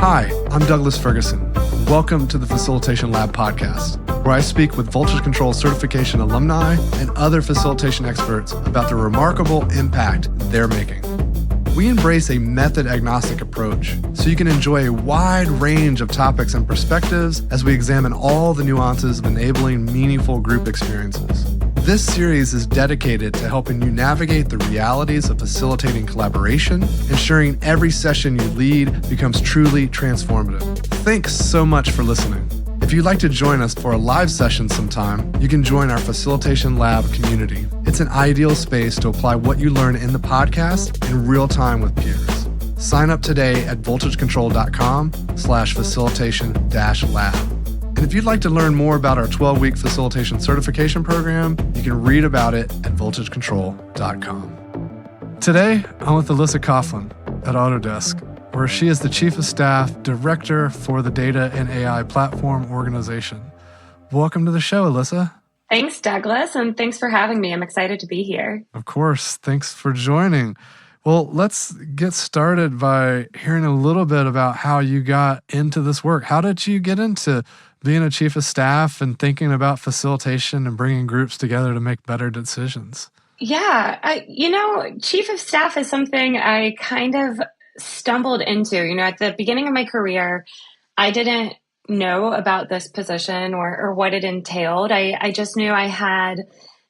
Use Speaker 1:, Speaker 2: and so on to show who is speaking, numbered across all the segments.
Speaker 1: Hi, I'm Douglas Ferguson. Welcome to the Facilitation Lab podcast, where I speak with Voltage Control certification alumni and other facilitation experts about the remarkable impact they're making. We embrace a method-agnostic approach so you can enjoy a wide range of topics and perspectives as we examine all the nuances of enabling meaningful group experiences. This series is dedicated to helping you navigate the realities of facilitating collaboration, ensuring every session you lead becomes truly transformative. Thanks so much for listening. If you'd like to join us for a live session sometime, you can join our Facilitation Lab community. It's an ideal space to apply what you learn in the podcast in real time with peers. Sign up today at voltagecontrol.com/facilitation-lab. And if you'd like to learn more about our 12-week facilitation certification program, you can read about it at voltagecontrol.com. Today, I'm with Alyssa Coughlin at Autodesk, where she is the Chief of Staff Director for the Data and AI Platform Organization. Welcome to the show, Alyssa.
Speaker 2: Thanks, Douglas, and thanks for having me. I'm excited to be here.
Speaker 1: Of course. Thanks for joining. Well, let's get started by hearing a little bit about how you got into this work. How did you get into being a chief of staff and thinking about facilitation and bringing groups together to make better decisions?
Speaker 2: Yeah, chief of staff is something I kind of stumbled into. At the beginning of my career, I didn't know about this position or what it entailed. I just knew I had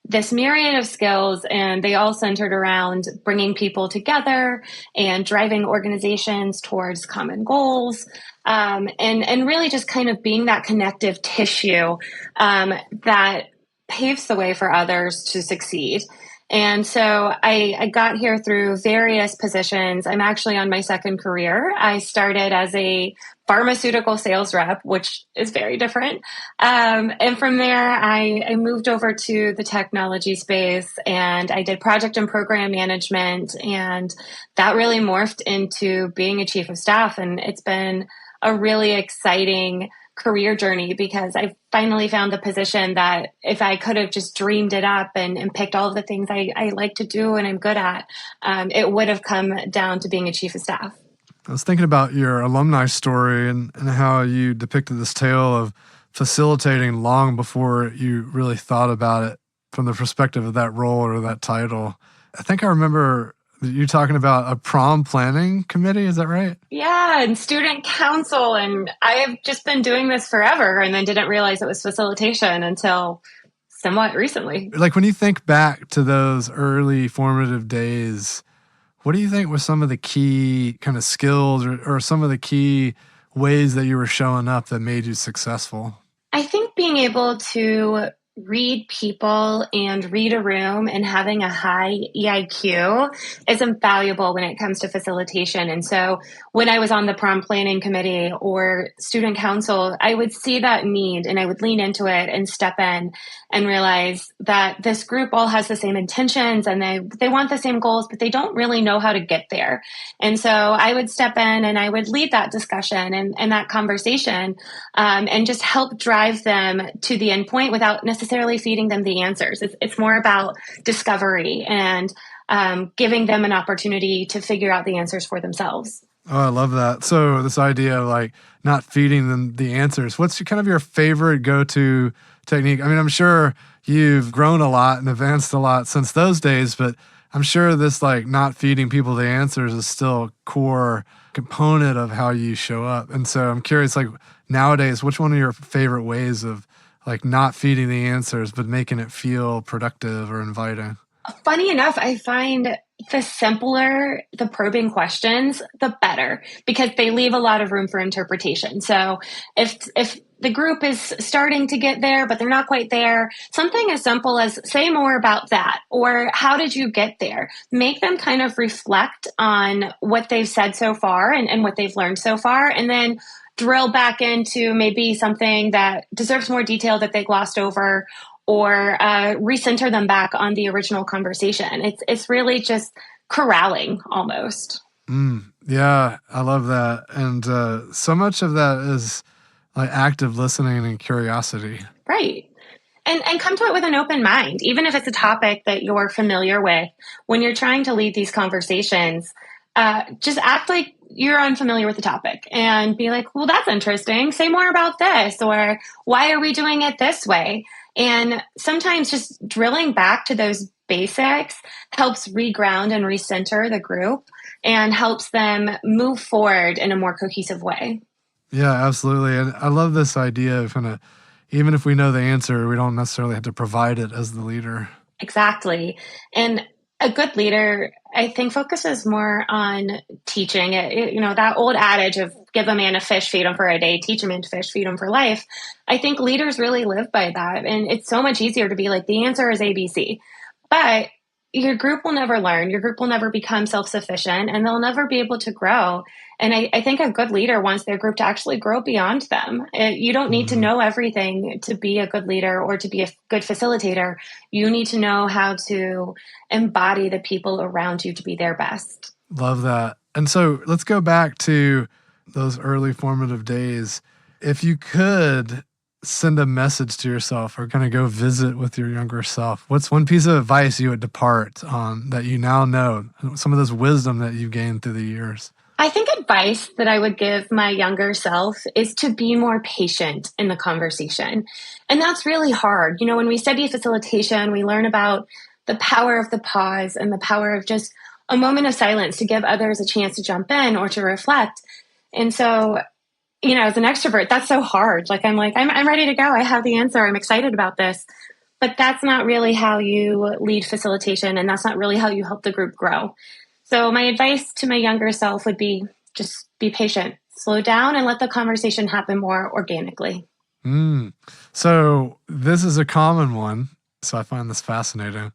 Speaker 2: this myriad of skills, and they all centered around bringing people together and driving organizations towards common goals, and really just kind of being that connective tissue that paves the way for others to succeed. And so I got here through various positions. I'm actually on my second career. I started as a pharmaceutical sales rep, which is very different. And from there, I moved over to the technology space, and I did project and program management. And that really morphed into being a chief of staff. And it's been a really exciting career journey because I finally found the position that if I could have just dreamed it up and picked all of the things I like to do and I'm good at, it would have come down to being a chief of staff.
Speaker 1: I was thinking about your alumni story and how you depicted this tale of facilitating long before you really thought about it from the perspective of that role or that title. I think I remember you talking about a prom planning committee, is that right?
Speaker 2: Yeah, and student council. And I have just been doing this forever and then didn't realize it was facilitation until somewhat recently.
Speaker 1: Like when you think back to those early formative days, what do you think were some of the key kind of skills or some of the key ways that you were showing up that made you successful?
Speaker 2: I think being able to read people and read a room and having a high EIQ is invaluable when it comes to facilitation. And so when I was on the prom planning committee or student council, I would see that need and I would lean into it and step in and realize that this group all has the same intentions and they want the same goals, but they don't really know how to get there. And so I would step in and I would lead that discussion and that conversation and just help drive them to the end point without necessarily feeding them the answers. It's more about discovery and giving them an opportunity to figure out the answers for themselves.
Speaker 1: Oh, I love that. So this idea of like not feeding them the answers. What's your favorite go-to technique? I mean, I'm sure you've grown a lot and advanced a lot since those days, but I'm sure this like not feeding people the answers is still a core component of how you show up. And so I'm curious, like nowadays, which one of your favorite ways of like not feeding the answers, but making it feel productive or inviting?
Speaker 2: Funny enough, I find the simpler the probing questions, the better, because they leave a lot of room for interpretation. So if the group is starting to get there, but they're not quite there, something as simple as say more about that, or how did you get there? Make them kind of reflect on what they've said so far and what they've learned so far, and then drill back into maybe something that deserves more detail that they glossed over, or recenter them back on the original conversation. It's really just corralling almost.
Speaker 1: Yeah, I love that. And so much of that is like active listening and curiosity.
Speaker 2: Right. And come to it with an open mind, even if it's a topic that you're familiar with. When you're trying to lead these conversations, just act like you're unfamiliar with the topic and be like, well, that's interesting. Say more about this, or why are we doing it this way? And sometimes just drilling back to those basics helps reground and recenter the group and helps them move forward in a more cohesive way.
Speaker 1: Yeah, absolutely. And I love this idea of kind of, even if we know the answer, we don't necessarily have to provide it as the leader.
Speaker 2: Exactly. And a good leader, I think, focuses more on teaching. That old adage of give a man a fish, feed him for a day, teach a man to fish, feed him for life. I think leaders really live by that. And it's so much easier to be like, the answer is ABC. But your group will never learn. Your group will never become self-sufficient, and they'll never be able to grow. And I think a good leader wants their group to actually grow beyond them. You don't need to know everything to be a good leader or to be a good facilitator. You need to know how to embody the people around you to be their best.
Speaker 1: Love that. And so let's go back to those early formative days. If you could send a message to yourself or kind of go visit with your younger self, what's one piece of advice you would depart on that you now know, some of this wisdom that you've gained through the years?
Speaker 2: I think advice that I would give my younger self is to be more patient in the conversation. And that's really hard. When we study facilitation, we learn about the power of the pause and the power of just a moment of silence to give others a chance to jump in or to reflect. And so, as an extrovert, that's so hard. I'm ready to go. I have the answer. I'm excited about this. But that's not really how you lead facilitation, and that's not really how you help the group grow. So my advice to my younger self would be just be patient, slow down, and let the conversation happen more organically.
Speaker 1: So this is a common one. So I find this fascinating.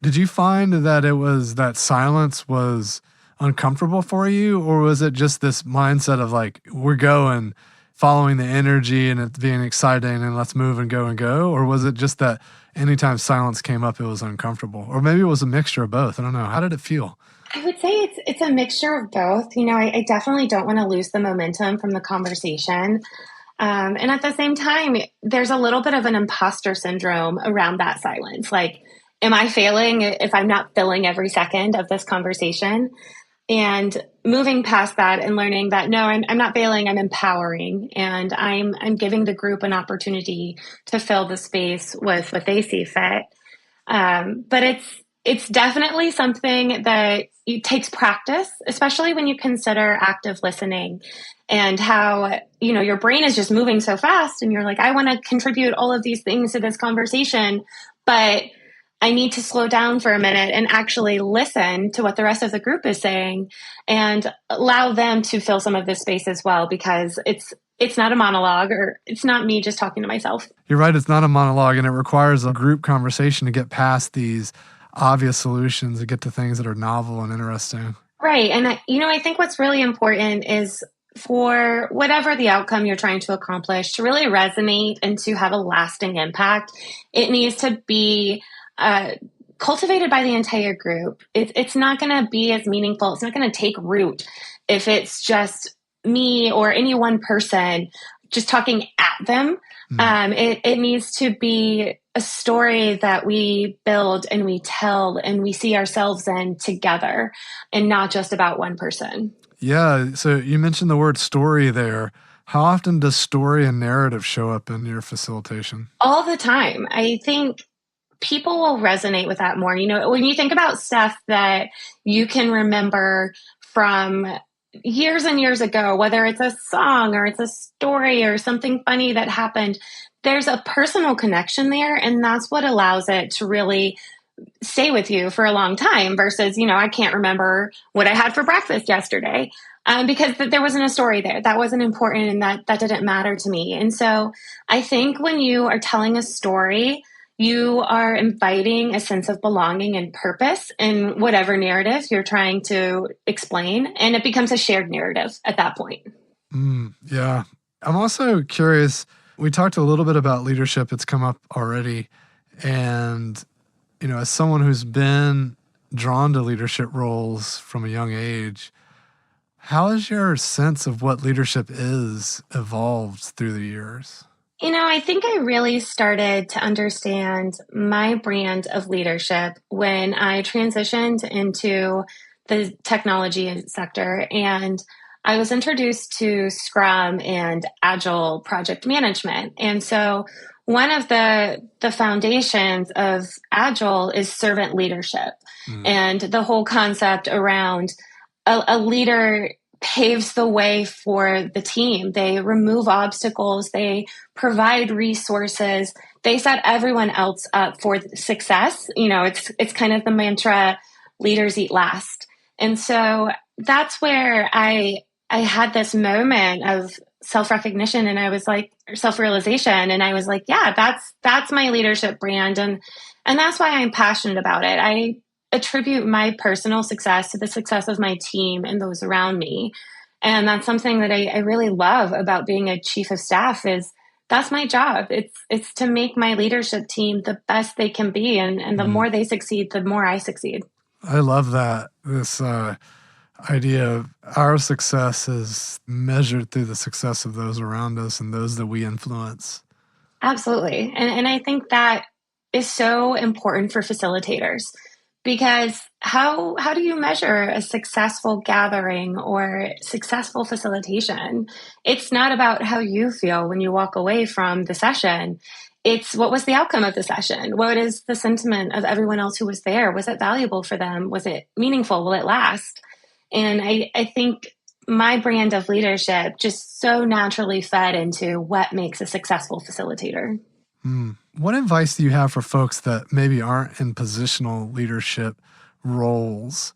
Speaker 1: Did you find that it was that silence was uncomfortable for you, or was it just this mindset of like, we're going, following the energy and it being exciting and let's move and go? Or was it just that anytime silence came up, it was uncomfortable? Or maybe it was a mixture of both. I don't know. How did it feel?
Speaker 2: I would say it's a mixture of both. I definitely don't want to lose the momentum from the conversation. And at the same time, there's a little bit of an imposter syndrome around that silence. Like, am I failing if I'm not filling every second of this conversation? And moving past that and learning that, no, I'm not failing, I'm empowering. And I'm giving the group an opportunity to fill the space with what they see fit. But it's definitely something that it takes practice, especially when you consider active listening and how, your brain is just moving so fast and you're like, I want to contribute all of these things to this conversation, but I need to slow down for a minute and actually listen to what the rest of the group is saying and allow them to fill some of this space as well, because it's not a monologue, or it's not me just talking to myself.
Speaker 1: You're right. It's not a monologue, and it requires a group conversation to get past these obvious solutions and get to things that are novel and interesting.
Speaker 2: Right. And, I think what's really important is for whatever the outcome you're trying to accomplish to really resonate and to have a lasting impact, it needs to be cultivated by the entire group. It's not going to be as meaningful. It's not going to take root if it's just me or any one person just talking at them. It needs to be a story that we build and we tell and we see ourselves in together, and not just about one person.
Speaker 1: Yeah. So you mentioned the word story there. How often does story and narrative show up in your facilitation?
Speaker 2: All the time. I think people will resonate with that more. When you think about stuff that you can remember from years and years ago, whether it's a song or it's a story or something funny that happened, there's a personal connection there. And that's what allows it to really stay with you for a long time versus, I can't remember what I had for breakfast yesterday because there wasn't a story there. That wasn't important, and that didn't matter to me. And so I think when you are telling a story, you are inviting a sense of belonging and purpose in whatever narrative you're trying to explain, and it becomes a shared narrative at that point.
Speaker 1: Yeah. I'm also curious, we talked a little bit about leadership. It's come up already. And, as someone who's been drawn to leadership roles from a young age, how has your sense of what leadership is evolved through the years?
Speaker 2: I think I really started to understand my brand of leadership when I transitioned into the technology sector, and I was introduced to Scrum and Agile project management. And so one of the foundations of Agile is servant leadership, and the whole concept around a leader paves the way for the team. They remove obstacles, they provide resources, they set everyone else up for success. It's kind of the mantra, leaders eat last. And so that's where I had this moment of self-recognition, and I was like, self-realization, and I was like, yeah, that's my leadership brand, and that's why I'm passionate about it. I attribute my personal success to the success of my team and those around me. And that's something that I really love about being a chief of staff is that's my job. It's to make my leadership team the best they can be. And the more they succeed, the more I succeed.
Speaker 1: I love that. This idea of our success is measured through the success of those around us and those that we influence.
Speaker 2: Absolutely. And I think that is so important for facilitators, because how do you measure a successful gathering or successful facilitation? It's not about how you feel when you walk away from the session. It's what was the outcome of the session? What is the sentiment of everyone else who was there? Was it valuable for them? Was it meaningful? Will it last? And I think my brand of leadership just so naturally fed into what makes a successful facilitator.
Speaker 1: What advice do you have for folks that maybe aren't in positional leadership roles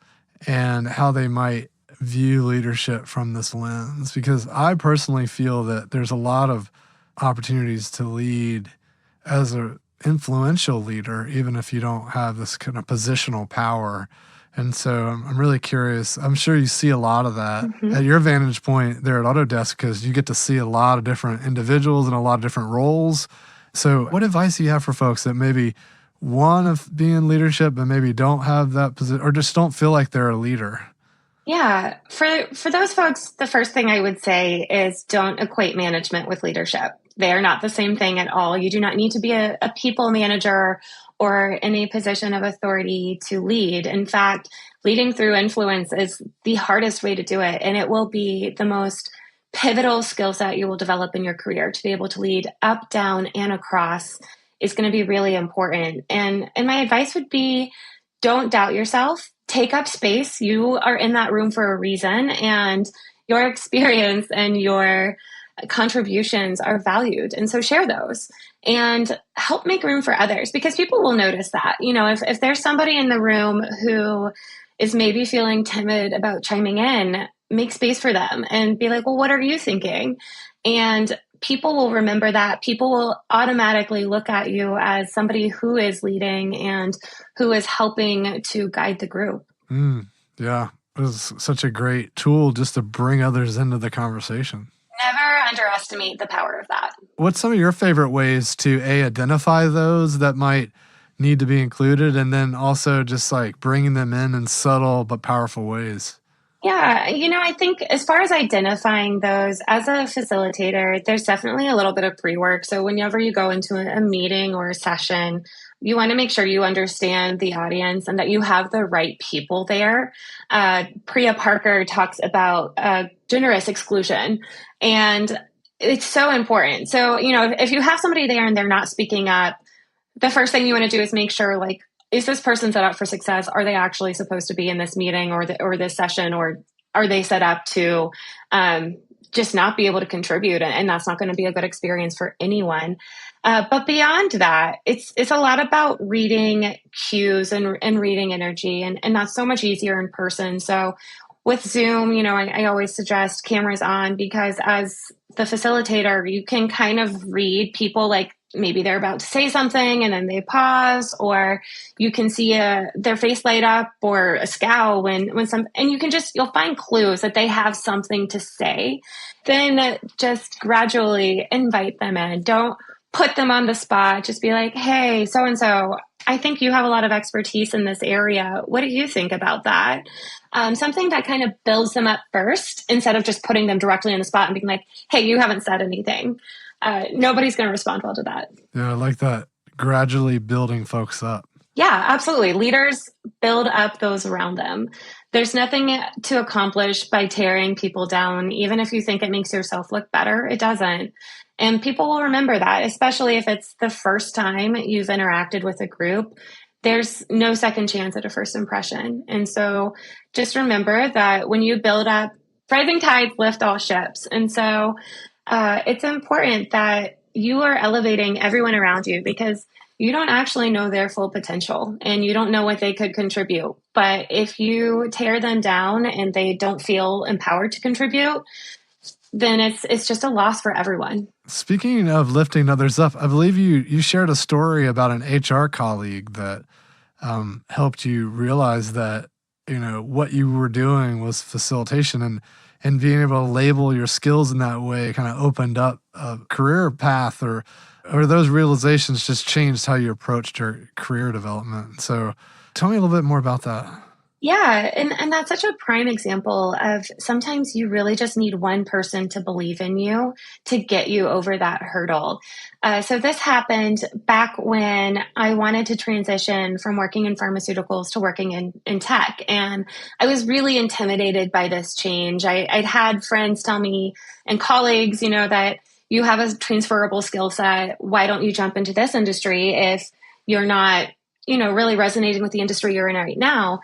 Speaker 1: and how they might view leadership from this lens? Because I personally feel that there's a lot of opportunities to lead as an influential leader, even if you don't have this kind of positional power. And so I'm really curious. I'm sure you see a lot of that at your vantage point there at Autodesk, because you get to see a lot of different individuals and a lot of different roles. So what advice do you have for folks that maybe want to be in leadership but maybe don't have that position or just don't feel like they're a leader?
Speaker 2: Yeah, for those folks, the first thing I would say is don't equate management with leadership. They are not the same thing at all. You do not need to be a people manager or in a position of authority to lead. In fact, leading through influence is the hardest way to do it, and it will be the most pivotal skill set you will develop in your career. To be able to lead up, down, and across is going to be really important. And my advice would be, don't doubt yourself. Take up space. You are in that room for a reason, and your experience and your contributions are valued. And so share those and help make room for others, because people will notice that. If there's somebody in the room who is maybe feeling timid about chiming in, make space for them and be like, well, what are you thinking? And people will remember that. People will automatically look at you as somebody who is leading and who is helping to guide the group.
Speaker 1: Yeah, it was such a great tool just to bring others into the conversation.
Speaker 2: Never underestimate the power of that.
Speaker 1: What's some of your favorite ways to identify those that might need to be included, and then also just like bringing them in subtle but powerful ways?
Speaker 2: Yeah, I think as far as identifying those as a facilitator, there's definitely a little bit of pre-work. So whenever you go into a meeting or a session, you want to make sure you understand the audience and that you have the right people there. Priya Parker talks about generous exclusion, and it's so important. So, if you have somebody there and they're not speaking up, the first thing you want to do is make sure, like, is this person set up for success? Are they actually supposed to be in this meeting or this session, or are they set up to just not be able to contribute? And that's not going to be a good experience for anyone. But beyond that, it's a lot about reading cues and reading energy, and that's so much easier in person. So with Zoom, I always suggest cameras on, because as the facilitator, you can kind of read people, like maybe they're about to say something and then they pause, or you can see their face light up or a scowl and you'll find clues that they have something to say. Then just gradually invite them in. Don't put them on the spot. Just be like, hey, so-and-so, I think you have a lot of expertise in this area. What do you think about that? Something that kind of builds them up first, instead of just putting them directly on the spot and being like, hey, you haven't said anything. Nobody's going to respond well to that.
Speaker 1: Yeah, I like that. Gradually building folks up.
Speaker 2: Yeah, absolutely. Leaders build up those around them. There's nothing to accomplish by tearing people down, even if you think it makes yourself look better, it doesn't. And people will remember that, especially if it's the first time you've interacted with a group. There's no second chance at a first impression. And so just remember that when you build up, rising tides lift all ships. And so it's important that you are elevating everyone around you because you don't actually know their full potential and you don't know what they could contribute. But if you tear them down and they don't feel empowered to contribute, then it's just a loss for everyone.
Speaker 1: Speaking of lifting others up, I believe you shared a story about an HR colleague that helped you realize that what you were doing was facilitation, and being able to label your skills in that way kind of opened up a career path, or those realizations just changed how you approached your career development. So tell me a little bit more about that.
Speaker 2: Yeah, and that's such a prime example of sometimes you really just need one person to believe in you to get you over that hurdle. So this happened back when I wanted to transition from working in pharmaceuticals to working in tech. And I was really intimidated by this change. I'd had friends tell me and colleagues, that you have a transferable skill set. Why don't you jump into this industry if you're not, really resonating with the industry you're in right now?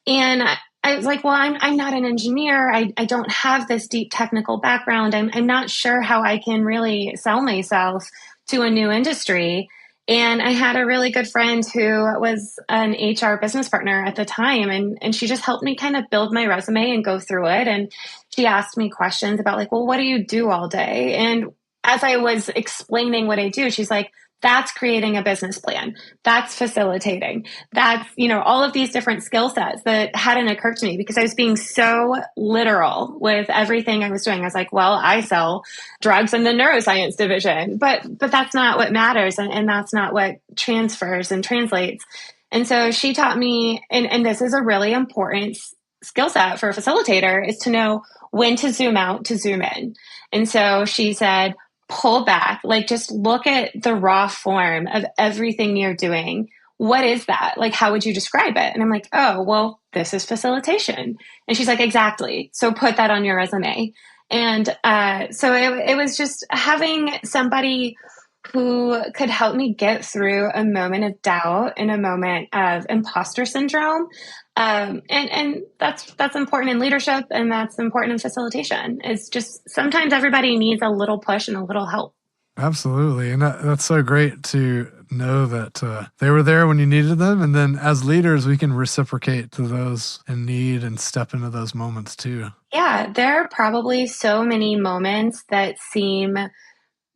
Speaker 2: And I was like, well, I'm not an engineer. I don't have this deep technical background. I'm not sure how I can really sell myself to a new industry. And I had a really good friend who was an HR business partner at the time. And she just helped me kind of build my resume and go through it. And she asked me questions about like, well, what do you do all day? And as I was explaining what I do, she's like, that's creating a business plan. That's facilitating. That's, all of these different skill sets that hadn't occurred to me because I was being so literal with everything I was doing. I was like, well, I sell drugs in the neuroscience division, but that's not what matters. And that's not what transfers and translates. And so she taught me, and this is a really important skill set for a facilitator, is to know when to zoom out to zoom in. And so she said, pull back, like just look at the raw form of everything you're doing. What is that? Like, how would you describe it? And I'm like, oh, well, this is facilitation. And she's like, exactly. So put that on your resume. And so it was just having somebody who could help me get through a moment of doubt and a moment of imposter syndrome. And that's important in leadership, and that's important in facilitation. It's just sometimes everybody needs a little push and a little help.
Speaker 1: Absolutely. And that's so great to know that they were there when you needed them. And then as leaders, we can reciprocate to those in need and step into those moments too.
Speaker 2: Yeah, there are probably so many moments that seem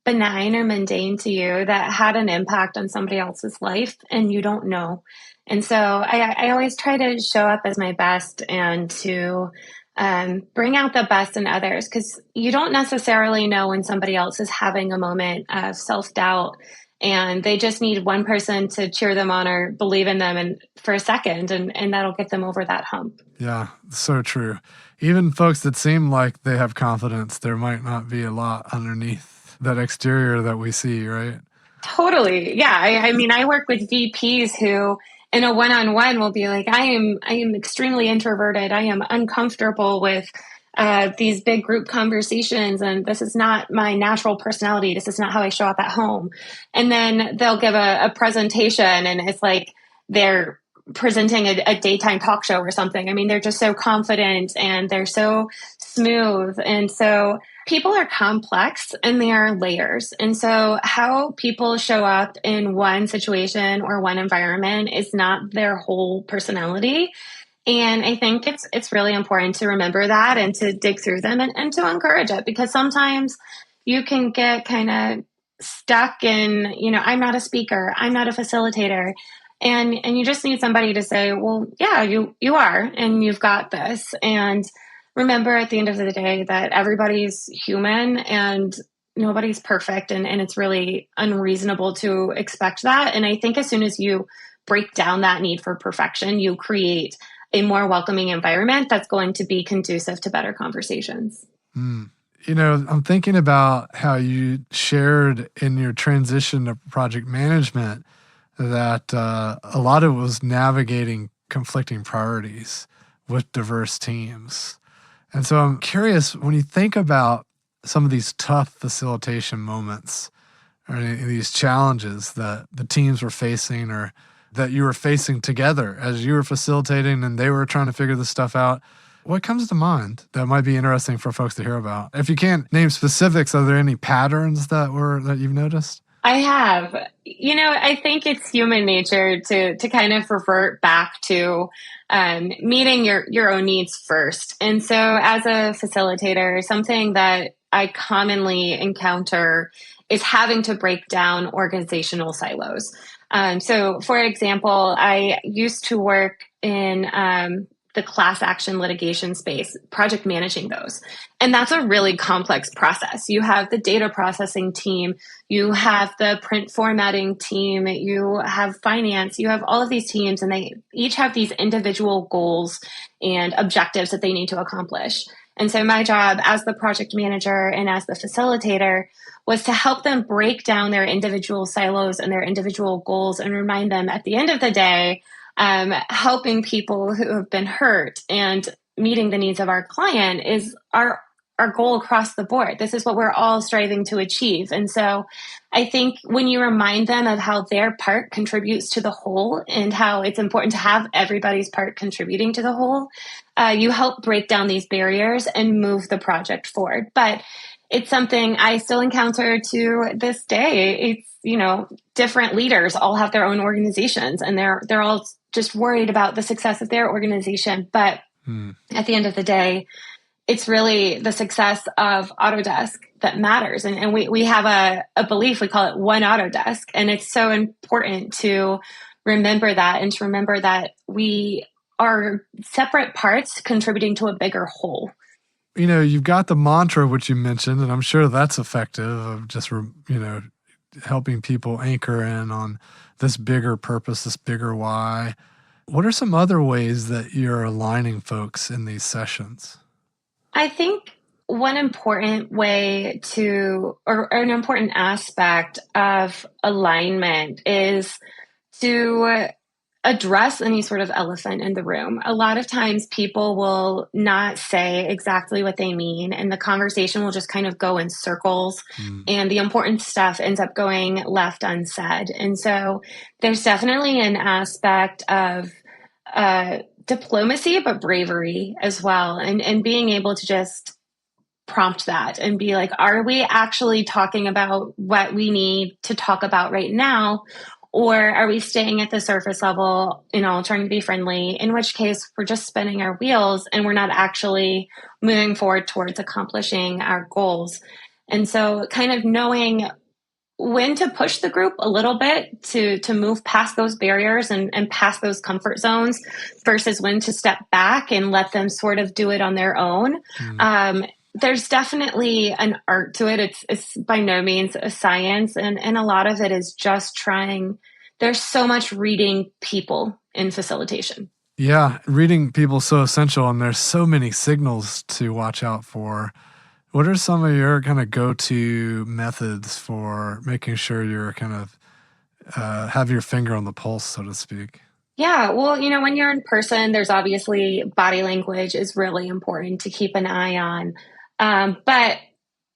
Speaker 2: benign or mundane to you that had an impact on somebody else's life and you don't know. And so I always try to show up as my best and to bring out the best in others, because you don't necessarily know when somebody else is having a moment of self-doubt and they just need one person to cheer them on or believe in them and for a second, and that'll get them over that hump.
Speaker 1: Yeah, so true. Even folks that seem like they have confidence, there might not be a lot underneath that exterior that we see, right?
Speaker 2: Totally. Yeah. I mean, I work with VPs who in a one-on-one will be like, I am extremely introverted. I am uncomfortable with these big group conversations, and this is not my natural personality. This is not how I show up at home. And then they'll give a presentation, and it's like they're presenting a daytime talk show or something. I mean, they're just so confident and they're so smooth. And so people are complex and they are layers. And so how people show up in one situation or one environment is not their whole personality. And I think it's really important to remember that and to dig through them and to encourage it, because sometimes you can get kind of stuck in, I'm not a speaker, I'm not a facilitator. And you just need somebody to say, well, yeah, you are, and you've got this. And remember at the end of the day that everybody's human and nobody's perfect. And it's really unreasonable to expect that. And I think as soon as you break down that need for perfection, you create a more welcoming environment that's going to be conducive to better conversations.
Speaker 1: I'm thinking about how you shared in your transition to project management that a lot of it was navigating conflicting priorities with diverse teams. And so I'm curious, when you think about some of these tough facilitation moments or these challenges that the teams were facing or that you were facing together as you were facilitating and they were trying to figure this stuff out, what comes to mind that might be interesting for folks to hear about? If you can't name specifics, are there any patterns that you've noticed?
Speaker 2: I have. I think it's human nature to kind of revert back to meeting your own needs first. And so, as a facilitator, something that I commonly encounter is having to break down organizational silos. So, for example, I used to work in the class action litigation space, project managing those. And that's a really complex process. You have the data processing team, you have the print formatting team, you have finance, you have all of these teams, and they each have these individual goals and objectives that they need to accomplish. And so my job as the project manager and as the facilitator was to help them break down their individual silos and their individual goals and remind them at the end of the day, helping people who have been hurt and meeting the needs of our client is our goal across the board. This is what we're all striving to achieve. And so I think when you remind them of how their part contributes to the whole and how it's important to have everybody's part contributing to the whole, you help break down these barriers and move the project forward. But it's something I still encounter to this day. It's, different leaders all have their own organizations and they're all just worried about the success of their organization. But at the end of the day, it's really the success of Autodesk that matters. And we have a belief, we call it one Autodesk. And it's so important to remember that and to remember that we are separate parts contributing to a bigger whole.
Speaker 1: You've got the mantra, which you mentioned, and I'm sure that's effective of just, helping people anchor in on this bigger purpose, this bigger why. What are some other ways that you're aligning folks in these sessions?
Speaker 2: I think one important way or an important aspect of alignment is to address any sort of elephant in the room. A lot of times people will not say exactly what they mean, and the conversation will just kind of go in circles, and the important stuff ends up going left unsaid. And so there's definitely an aspect of diplomacy, but bravery as well, and being able to just prompt that and be like, are we actually talking about what we need to talk about right now? Or are we staying at the surface level, trying to be friendly, in which case we're just spinning our wheels and we're not actually moving forward towards accomplishing our goals. And so kind of knowing when to push the group a little bit to move past those barriers and past those comfort zones versus when to step back and let them sort of do it on their own. There's definitely an art to it. It's by no means a science. And a lot of it is just trying. There's so much reading people in facilitation.
Speaker 1: Yeah, reading people is so essential, and there's so many signals to watch out for. What are some of your kind of go-to methods for making sure you're kind of have your finger on the pulse, so to speak?
Speaker 2: Yeah, well, when you're in person, there's obviously body language is really important to keep an eye on. But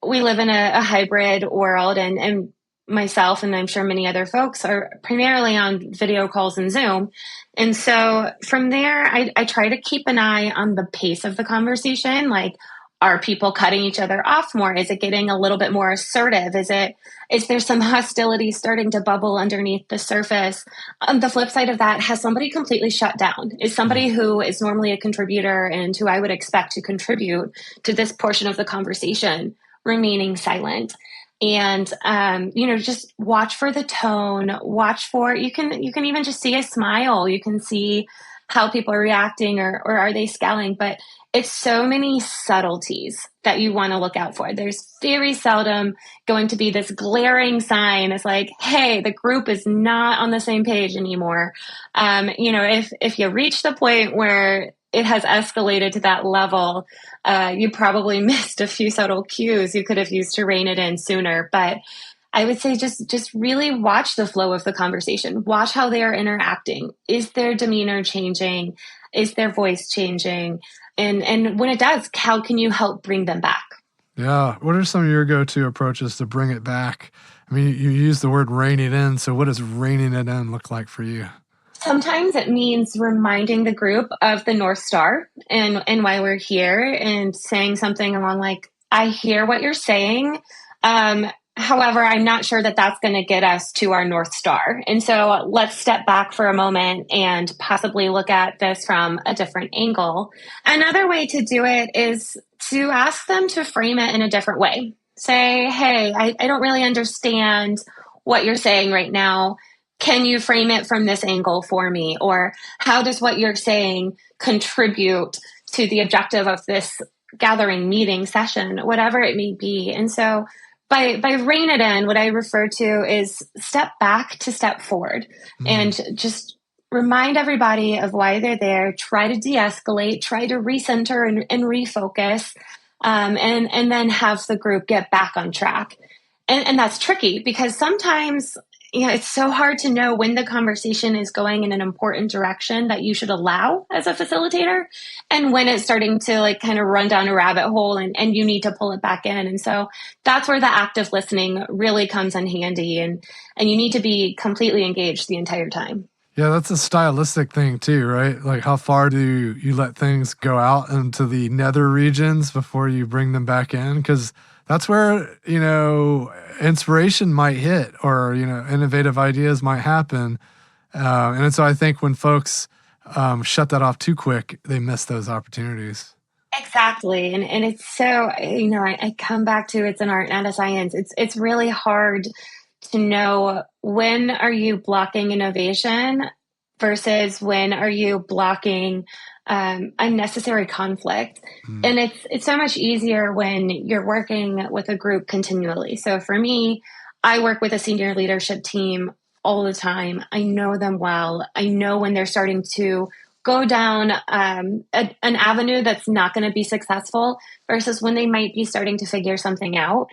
Speaker 2: we live in a hybrid world, and myself, and I'm sure many other folks, are primarily on video calls and Zoom. And so from there, I try to keep an eye on the pace of the conversation. Like, are people cutting each other off more? Is it getting a little bit more assertive? Is there some hostility starting to bubble underneath the surface? On the flip side of that, has somebody completely shut down? Is somebody who is normally a contributor and who I would expect to contribute to this portion of the conversation remaining silent? And, just watch for the tone, you can even just see a smile. You can see how people are reacting or are they scowling, but it's so many subtleties that you want to look out for. There's very seldom going to be this glaring sign. It's like, hey, the group is not on the same page anymore. If you reach the point where it has escalated to that level, you probably missed a few subtle cues you could have used to rein it in sooner. But I would say just really watch the flow of the conversation. Watch how they are interacting. Is their demeanor changing? Is their voice changing? And when it does, how can you help bring them back?
Speaker 1: Yeah. What are some of your go-to approaches to bring it back? I mean, you use the word rein it in. So what does reining it in look like for you?
Speaker 2: Sometimes it means reminding the group of the North Star and why we're here, and saying something along like, I hear what you're saying. However, I'm not sure that that's going to get us to our North Star. And so let's step back for a moment and possibly look at this from a different angle. Another way to do it is to ask them to frame it in a different way. Say, hey, I don't really understand what you're saying right now. Can you frame it from this angle for me? Or how does what you're saying contribute to the objective of this gathering, meeting, session, whatever it may be? And so by rein it in, what I refer to is step back to step forward, and just remind everybody of why they're there, try to de-escalate, try to recenter and refocus, and then have the group get back on track. And that's tricky because sometimes, it's so hard to know when the conversation is going in an important direction that you should allow as a facilitator, and when it's starting to like kind of run down a rabbit hole and you need to pull it back in. And so that's where the active listening really comes in handy, and you need to be completely engaged the entire time.
Speaker 1: Yeah, that's a stylistic thing too, right? Like how far do you let things go out into the nether regions before you bring them back in? Because that's where, inspiration might hit, or, innovative ideas might happen. And so I think when folks shut that off too quick, they miss those opportunities.
Speaker 2: Exactly. And it's so, I come back to it's an art, not a science. It's really hard to know when are you blocking innovation versus when are you blocking unnecessary conflict. And it's so much easier when you're working with a group continually. So for me, I work with a senior leadership team all the time. I know them well. I know when they're starting to go down an avenue that's not going to be successful versus when they might be starting to figure something out.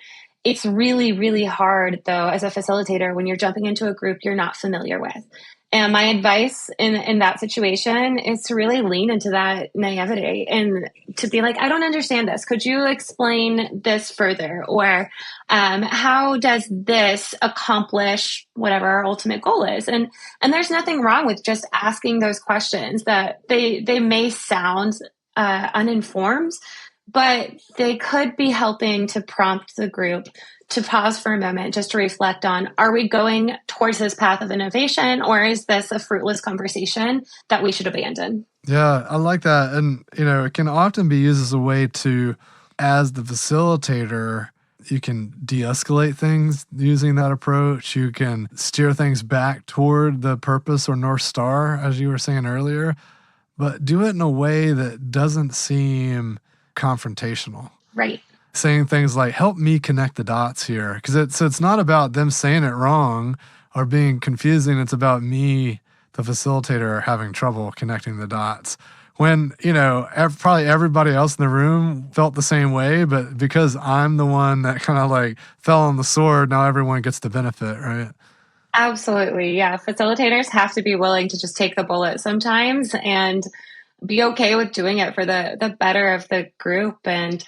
Speaker 2: It's really, really hard, though, as a facilitator, when you're jumping into a group you're not familiar with. And my advice in that situation is to really lean into that naivety and to be like, I don't understand this. Could you explain this further? Or how does this accomplish whatever our ultimate goal is? And there's nothing wrong with just asking those questions that they may sound uninformed, but they could be helping to prompt the group to pause for a moment, just to reflect on, are we going towards this path of innovation, or is this a fruitless conversation that we should abandon?
Speaker 1: Yeah, I like that. And, it can often be used as a way to, as the facilitator, you can de-escalate things using that approach. You can steer things back toward the purpose or North Star, as you were saying earlier, but do it in a way that doesn't seem confrontational.
Speaker 2: Right.
Speaker 1: Saying things like, help me connect the dots here. Because it's not about them saying it wrong or being confusing. It's about me, the facilitator, having trouble connecting the dots. When, probably everybody else in the room felt the same way, but because I'm the one that kind of like fell on the sword, now everyone gets the benefit, right?
Speaker 2: Absolutely. Yeah. Facilitators have to be willing to just take the bullet sometimes and be okay with doing it for the better of the group. And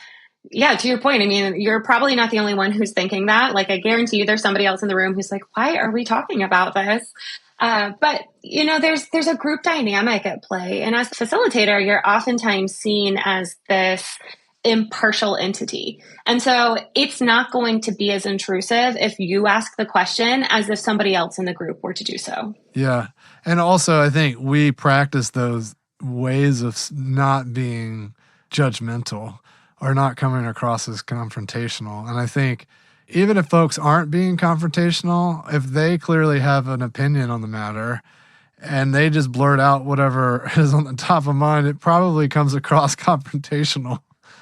Speaker 2: yeah, to your point, I mean, you're probably not the only one who's thinking that. Like, I guarantee you there's somebody else in the room who's like, why are we talking about this? But, there's a group dynamic at play. And as a facilitator, you're oftentimes seen as this impartial entity. And so it's not going to be as intrusive if you ask the question as if somebody else in the group were to do so.
Speaker 1: Yeah. And also, I think we practice those ways of not being judgmental or not coming across as confrontational. And I think even if folks aren't being confrontational, if they clearly have an opinion on the matter and they just blurt out whatever is on the top of mind, it probably comes across confrontational.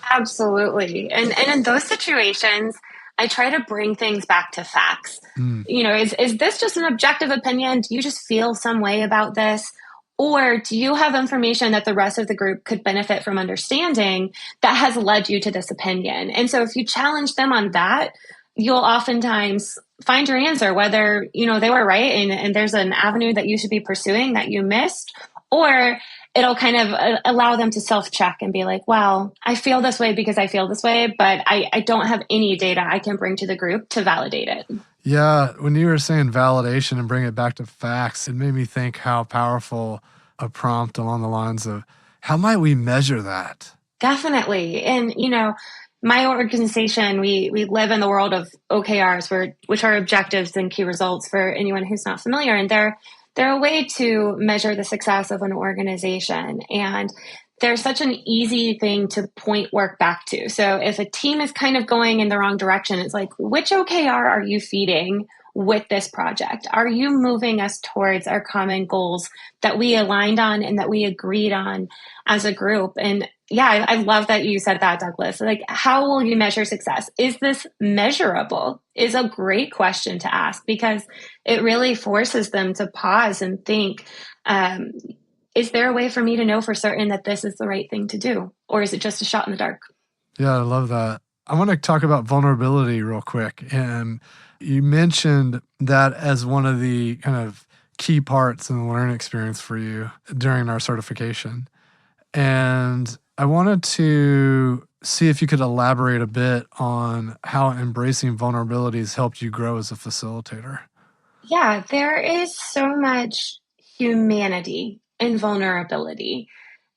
Speaker 2: Absolutely. And in those situations, I try to bring things back to facts. Is this just an objective opinion? Do you just feel some way about this? Or do you have information that the rest of the group could benefit from understanding that has led you to this opinion? And so if you challenge them on that, you'll oftentimes find your answer, whether, they were right and there's an avenue that you should be pursuing that you missed, or it'll kind of allow them to self-check and be like, well, I feel this way because I feel this way, but I don't have any data I can bring to the group to validate it.
Speaker 1: Yeah, when you were saying validation and bring it back to facts, it made me think how powerful a prompt along the lines of, how might we measure that?
Speaker 2: Definitely. And, my organization, we live in the world of OKRs, which are objectives and key results for anyone who's not familiar. And they're a way to measure the success of an organization. And they're such an easy thing to point work back to. So if a team is kind of going in the wrong direction, it's like, which OKR are you feeding with this project? Are you moving us towards our common goals that we aligned on and that we agreed on as a group? And yeah, I love that you said that, Douglas. Like, how will you measure success? Is this measurable? Is a great question to ask, because it really forces them to pause and think, is there a way for me to know for certain that this is the right thing to do? Or is it just a shot in the dark?
Speaker 1: Yeah, I love that. I want to talk about vulnerability real quick. And you mentioned that as one of the kind of key parts in the learning experience for you during our certification. And I wanted to see if you could elaborate a bit on how embracing vulnerabilities helped you grow as a facilitator.
Speaker 2: Yeah, there is so much humanity in vulnerability.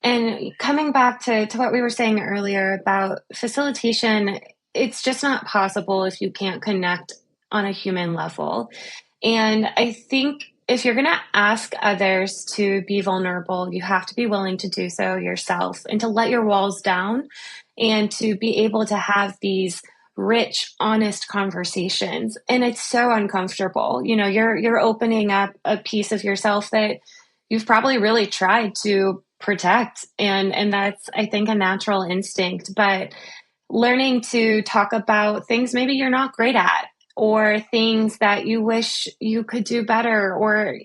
Speaker 2: And coming back to what we were saying earlier about facilitation, it's just not possible if you can't connect on a human level. And I think if you're going to ask others to be vulnerable, you have to be willing to do so yourself and to let your walls down and to be able to have these rich, honest conversations. And it's so uncomfortable. You're opening up a piece of yourself that you've probably really tried to protect. And that's, I think, a natural instinct. But learning to talk about things maybe you're not great at, or things that you wish you could do better, or,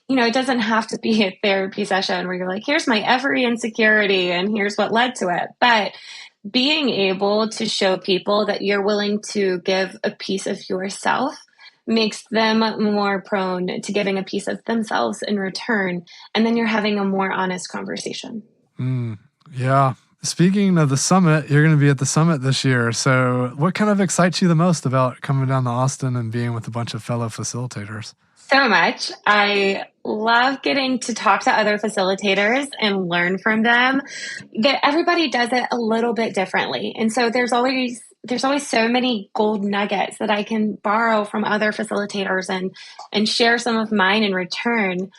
Speaker 2: it doesn't have to be a therapy session where you're like, here's my every insecurity and here's what led to it. But being able to show people that you're willing to give a piece of yourself makes them more prone to giving a piece of themselves in return. And then you're having a more honest conversation.
Speaker 1: Yeah. Speaking of the summit, you're going to be at the summit this year. So what kind of excites you the most about coming down to Austin and being with a bunch of fellow facilitators?
Speaker 2: So much. I love getting to talk to other facilitators and learn from them. Everybody does it a little bit differently. And so there's always so many gold nuggets that I can borrow from other facilitators and share some of mine in return.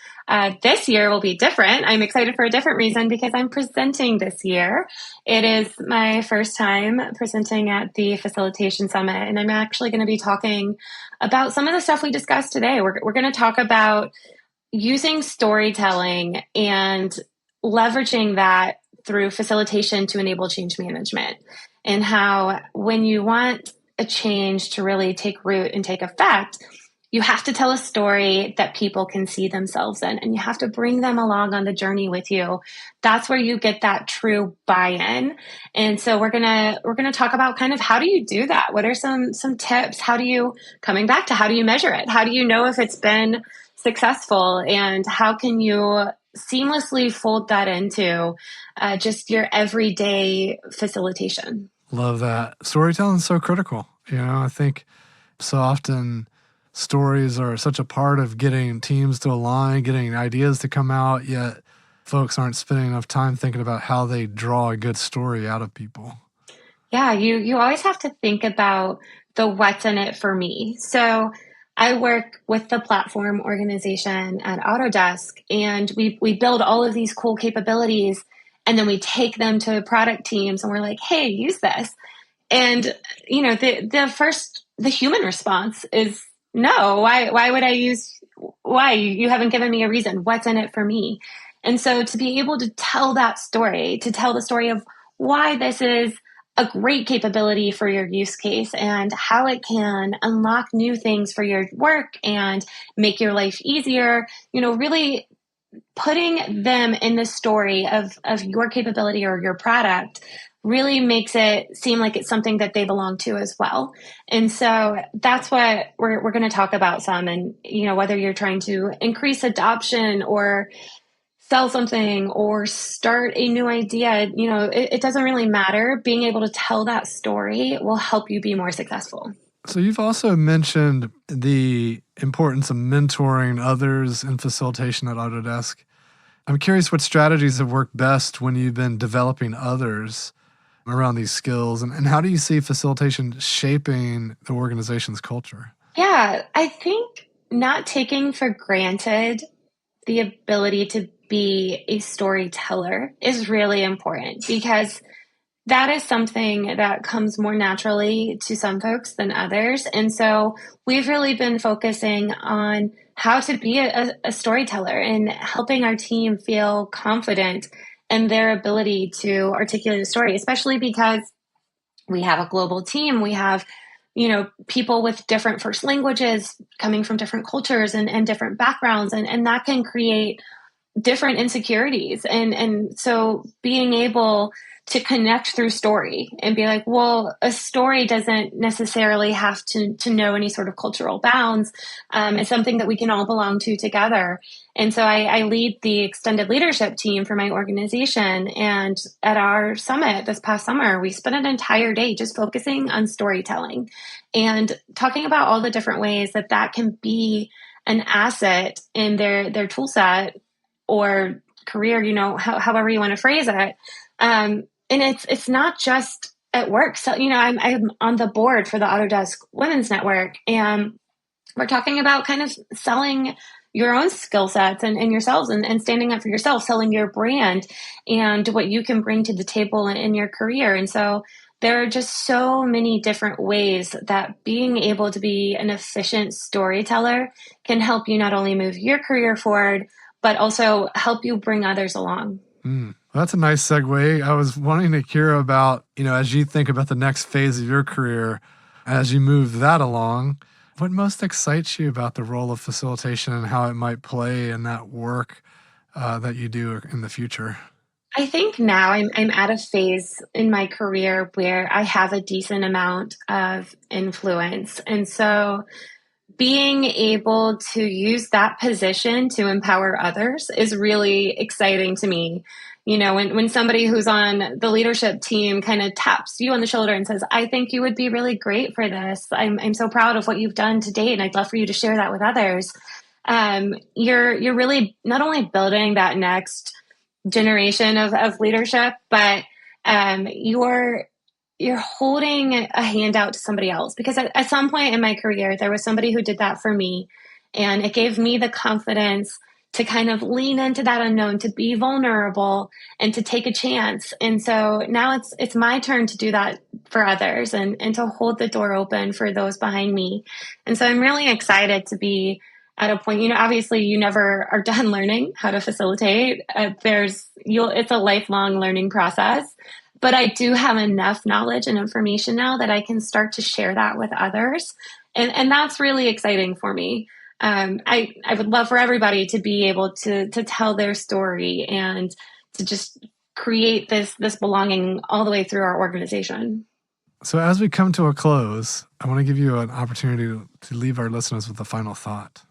Speaker 2: This year will be different. I'm excited for a different reason, because I'm presenting this year. It is my first time presenting at the Facilitation Summit, and I'm actually going to be talking about some of the stuff we discussed today. We're going to talk about using storytelling and leveraging that through facilitation to enable change management, and how when you want a change to really take root and take effect, you have to tell a story that people can see themselves in, and you have to bring them along on the journey with you. That's where you get that true buy-in. And so we're gonna talk about kind of, how do you do that? What are some tips? Coming back to, how do you measure it? How do you know if it's been successful? And how can you seamlessly fold that into just your everyday facilitation?
Speaker 1: Love that. Storytelling is so critical. I think so often stories are such a part of getting teams to align, getting ideas to come out, yet folks aren't spending enough time thinking about how they draw a good story out of people.
Speaker 2: Yeah, you always have to think about the what's in it for me. So I work with the platform organization at Autodesk, and we build all of these cool capabilities, and then we take them to product teams and we're like, hey, use this. And the human response is, no, why would I use, why? You haven't given me a reason. What's in it for me? And so to be able to tell that story, to tell the story of why this is a great capability for your use case and how it can unlock new things for your work and make your life easier, really putting them in the story of your capability or your product really makes it seem like it's something that they belong to as well. And so that's what we're going to talk about some. And, whether you're trying to increase adoption or sell something or start a new idea, it doesn't really matter. Being able to tell that story will help you be more successful.
Speaker 1: So you've also mentioned the importance of mentoring others in facilitation at Autodesk. I'm curious what strategies have worked best when you've been developing others around these skills, and how do you see facilitation shaping the organization's culture?
Speaker 2: Yeah, I think not taking for granted the ability to be a storyteller is really important, because that is something that comes more naturally to some folks than others. And so we've really been focusing on how to be a storyteller and helping our team feel confident in their ability to articulate a story, especially because we have a global team. We have, people with different first languages coming from different cultures and different backgrounds, and that can create different insecurities. And so being able to connect through story and be like, well, a story doesn't necessarily have to know any sort of cultural bounds. It's something that we can all belong to together. And so I lead the extended leadership team for my organization. And at our summit this past summer, we spent an entire day just focusing on storytelling and talking about all the different ways that can be an asset in their tool set or career, however you want to phrase it. And it's not just at work. So, I'm on the board for the Autodesk Women's Network, and we're talking about kind of selling your own skill sets and yourselves and standing up for yourself, selling your brand and what you can bring to the table in your career. And so there are just so many different ways that being able to be an efficient storyteller can help you not only move your career forward, but also help you bring others along.
Speaker 1: Well, that's a nice segue. I was wanting to hear about, as you think about the next phase of your career, as you move that along, what most excites you about the role of facilitation and how it might play in that work that you do in the future?
Speaker 2: I think now I'm at a phase in my career where I have a decent amount of influence. And so being able to use that position to empower others is really exciting to me. When somebody who's on the leadership team kind of taps you on the shoulder and says, I think you would be really great for this. I'm so proud of what you've done to date, and I'd love for you to share that with others. You're really not only building that next generation of leadership, but you're holding a hand out to somebody else. Because at some point in my career, there was somebody who did that for me, and it gave me the confidence to kind of lean into that unknown, to be vulnerable and to take a chance. And so now it's my turn to do that for others and to hold the door open for those behind me. And so I'm really excited to be at a point, obviously you never are done learning how to facilitate. It's a lifelong learning process, but I do have enough knowledge and information now that I can start to share that with others. And that's really exciting for me. I would love for everybody to be able to tell their story and to just create this belonging all the way through our organization.
Speaker 1: So as we come to a close, I want to give you an opportunity to leave our listeners with a final thought.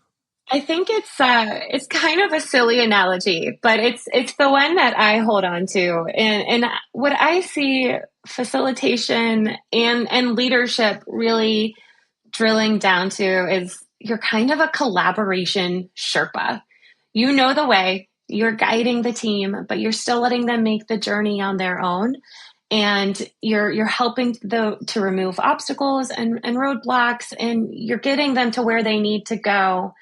Speaker 2: I think it's kind of a silly analogy, but it's the one that I hold on to. And what I see facilitation and leadership really drilling down to is you're kind of a collaboration Sherpa. You know the way, you're guiding the team, but you're still letting them make the journey on their own. And you're helping to remove obstacles and roadblocks, and you're getting them to where they need to go,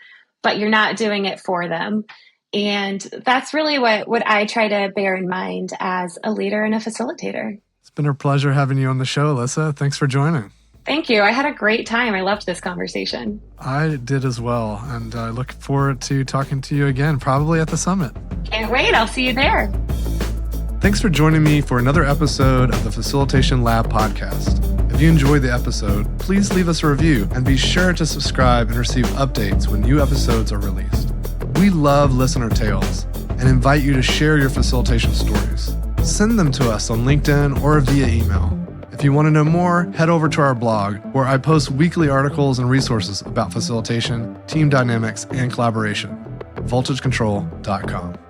Speaker 2: but you're not doing it for them. And that's really what I try to bear in mind as a leader and a facilitator.
Speaker 1: It's been a pleasure having you on the show, Alyssa. Thanks for joining.
Speaker 2: Thank you. I had a great time. I loved this conversation.
Speaker 1: I did as well. And I look forward to talking to you again, probably at the summit.
Speaker 2: Can't wait. I'll see you there.
Speaker 1: Thanks for joining me for another episode of the Facilitation Lab podcast. If you enjoyed the episode, please leave us a review and be sure to subscribe and receive updates when new episodes are released. We love listener tales and invite you to share your facilitation stories. send them to us on LinkedIn or via email. If you want to know more, head over to our blog, where I post weekly articles and resources about facilitation, team dynamics, and collaboration. voltagecontrol.com.